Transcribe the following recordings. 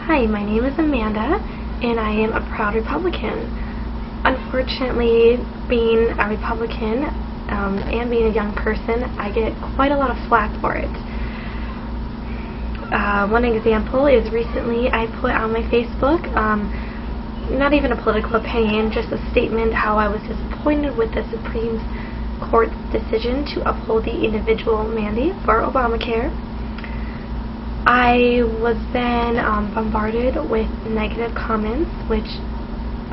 Hi, my name is Amanda, and I am a proud Republican. Unfortunately, being a Republican and being a young person, I get quite a lot of flack for it. One example is recently I put on my Facebook, not even a political opinion, just a statement how I was disappointed with the Supreme Court's decision to uphold the individual mandate for Obamacare. I was then bombarded with negative comments, which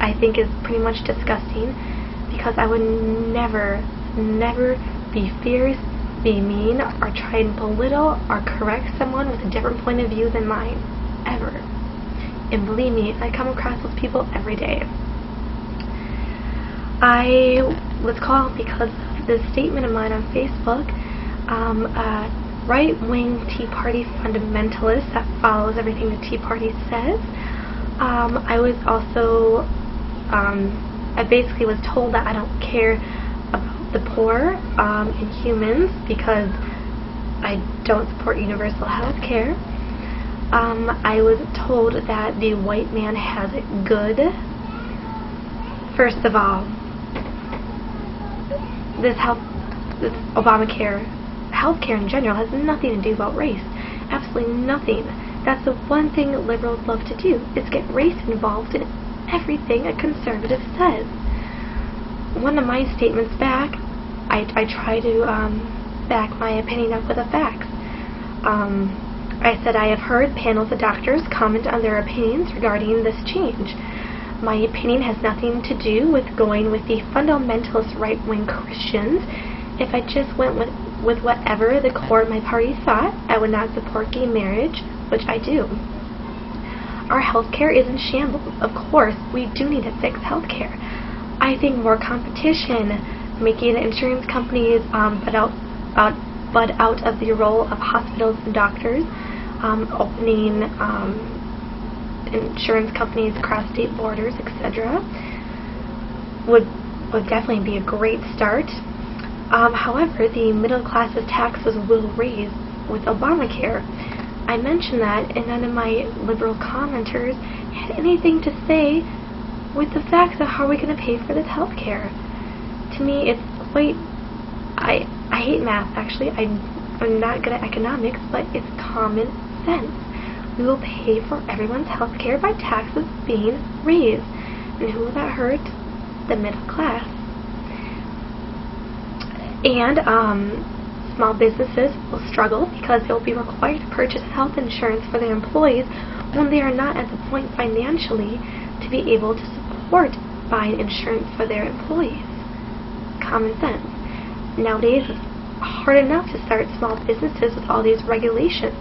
I think is pretty much disgusting, because I would never be fierce, be mean, or try and belittle or correct someone with a different point of view than mine, ever. And believe me, I come across those people every day. I was called because of this statement of mine on Facebook. Right-wing Tea Party fundamentalist that follows everything the Tea Party says. I was also, I basically was told that I don't care about the poor and humans because I don't support universal health care. I was told that the white man has it good. First of all, this Obamacare, healthcare in general, has nothing to do about race. Absolutely nothing. That's the one thing liberals love to do, is get race involved in everything a conservative says. One of my statements back, I try to back my opinion up with the facts. I said I have heard panels of doctors comment on their opinions regarding this change. My opinion has nothing to do with going with the fundamentalist right-wing Christians. If I just went with whatever the core of my party thought, I would not support gay marriage, which I do. Our healthcare is in shambles. Of course, we do need to fix healthcare. I think more competition, making insurance companies butt out of the role of hospitals and doctors, opening insurance companies across state borders, etc., would definitely be a great start. However, the middle class's taxes will raise with Obamacare. I mentioned that, and none of my liberal commenters had anything to say with the facts of how we're going to pay for this health care. To me, it's quite... I hate math, actually. I'm not good at economics, but it's common sense. We will pay for everyone's health care by taxes being raised. And who will that hurt? The middle class. And small businesses will struggle because they will be required to purchase health insurance for their employees when they are not at the point financially to be able to support buying insurance for their employees. Common sense. Nowadays, it's hard enough to start small businesses with all these regulations.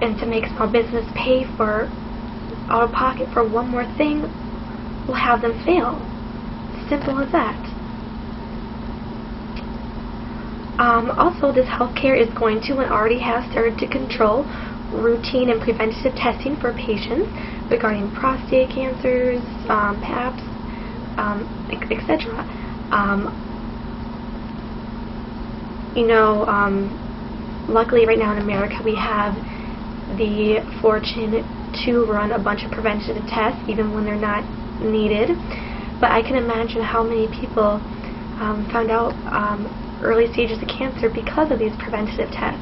And to make small business pay for out of pocket for one more thing will have them fail. Simple as that. Also, this healthcare is going to and already has started to control routine and preventative testing for patients regarding prostate cancers, PAPs, etc. Luckily right now in America we have the fortune to run a bunch of preventative tests even when they're not needed. But I can imagine how many people found out early stages of cancer because of these preventative tests.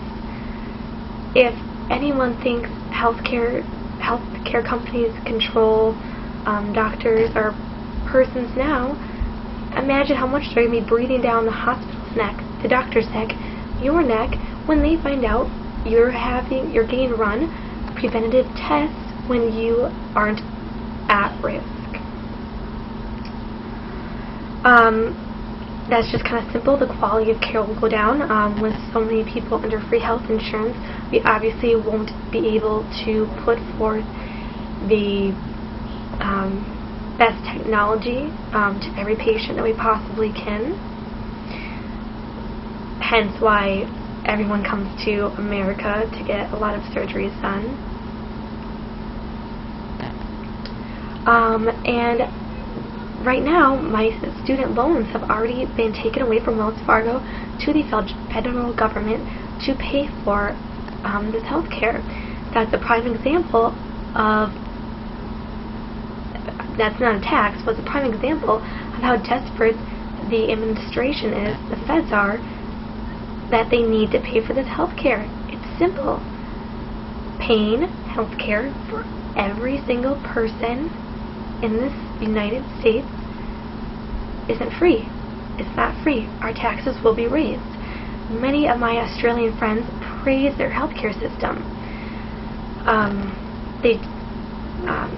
If anyone thinks healthcare companies control doctors or persons now, imagine how much they're going to be breathing down the hospital's neck, the doctor's neck, your neck, when they find out you're getting run preventative tests when you aren't at risk. That's just kind of simple. The quality of care will go down. With so many people under free health insurance, we obviously won't be able to put forth the best technology to every patient that we possibly can. Hence why everyone comes to America to get a lot of surgeries done. And right now, my student loans have already been taken away from Wells Fargo to the federal government to pay for this health care. that's a prime example of, that's not a tax, but it's a prime example of how desperate the administration is, the feds are, that they need to pay for this health care. It's simple. Paying health care for every single person in this United States isn't free. It's not free. Our taxes will be raised. Many of my Australian friends praise their healthcare system.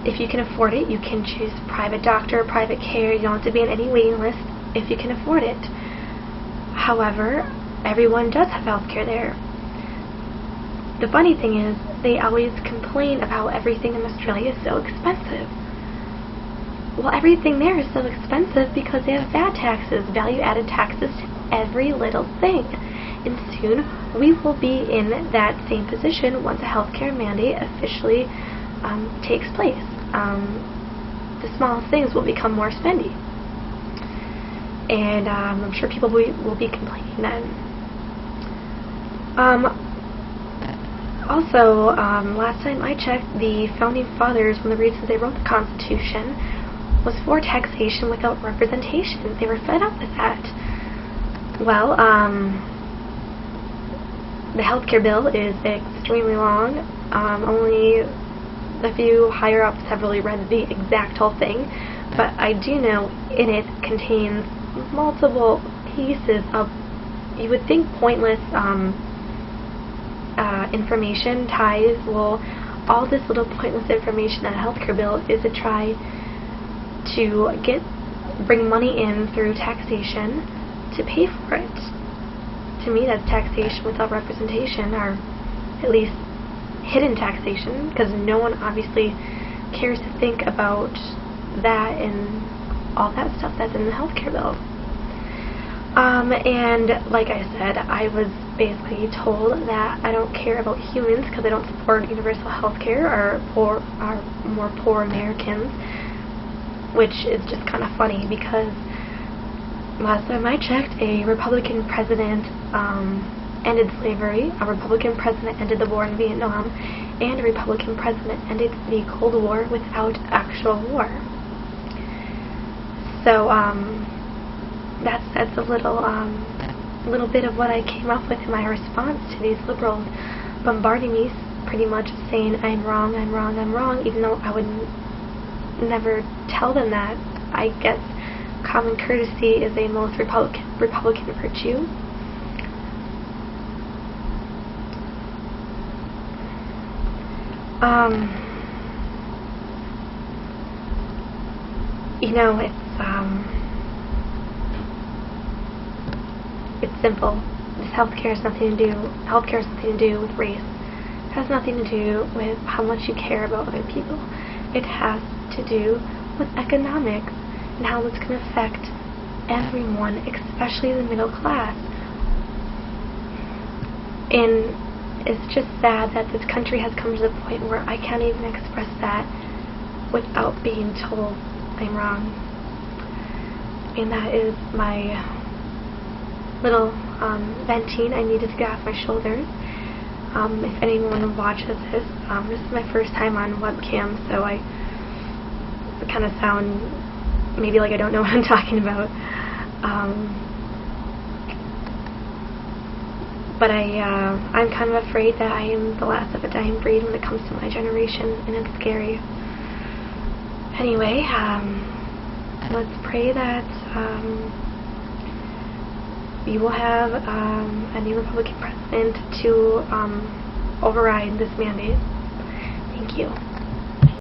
If you can afford it, you can choose private doctor, private care. You don't have to be on any waiting list if you can afford it. However, everyone does have healthcare there. The funny thing is, they always complain about everything in Australia is so expensive. Well, everything there is so expensive because they have VAT taxes, value-added taxes to every little thing. And soon, we will be in that same position once a healthcare mandate officially takes place. The smallest things will become more spendy. And I'm sure people will be complaining then. Also, last time I checked, the Founding Fathers, one of the reasons they wrote the Constitution, was for taxation without representation. They were fed up with that. Well, the healthcare bill is extremely long. Only a few higher-ups have really read the exact whole thing, but I do know in it contains multiple pieces of, you would think, pointless information, ties. Well, all this little pointless information in a healthcare bill is to try to bring money in through taxation to pay for it. To me, that's taxation without representation, or at least hidden taxation, because no one obviously cares to think about that and all that stuff that's in the healthcare bill. And like I said, I was basically told that I don't care about humans because I don't support universal healthcare or more poor Americans, which is just kind of funny because last time I checked, a Republican president ended slavery, a Republican president ended the war in Vietnam, and a Republican president ended the Cold War without actual war. So that's a little bit of what I came up with in my response to these liberals bombarding me, pretty much saying I'm wrong, I'm wrong, I'm wrong, even though I would never tell them that. I guess common courtesy is a most Republican virtue. You know, it's simple. This healthcare has nothing to do with race. It has nothing to do with how much you care about other people. It has to do with economics and how it's going to affect everyone, especially the middle class. And it's just sad that this country has come to the point where I can't even express that without being told I'm wrong. And that is my little venting I needed to get off my shoulders. If anyone watches this, this is my first time on webcam, so I kind of sound maybe like I don't know what I'm talking about. But I'm kind of afraid that I am the last of a dying breed when it comes to my generation, and it's scary. Anyway, let's pray that we will have a new Republican president to override this mandate. Thank you.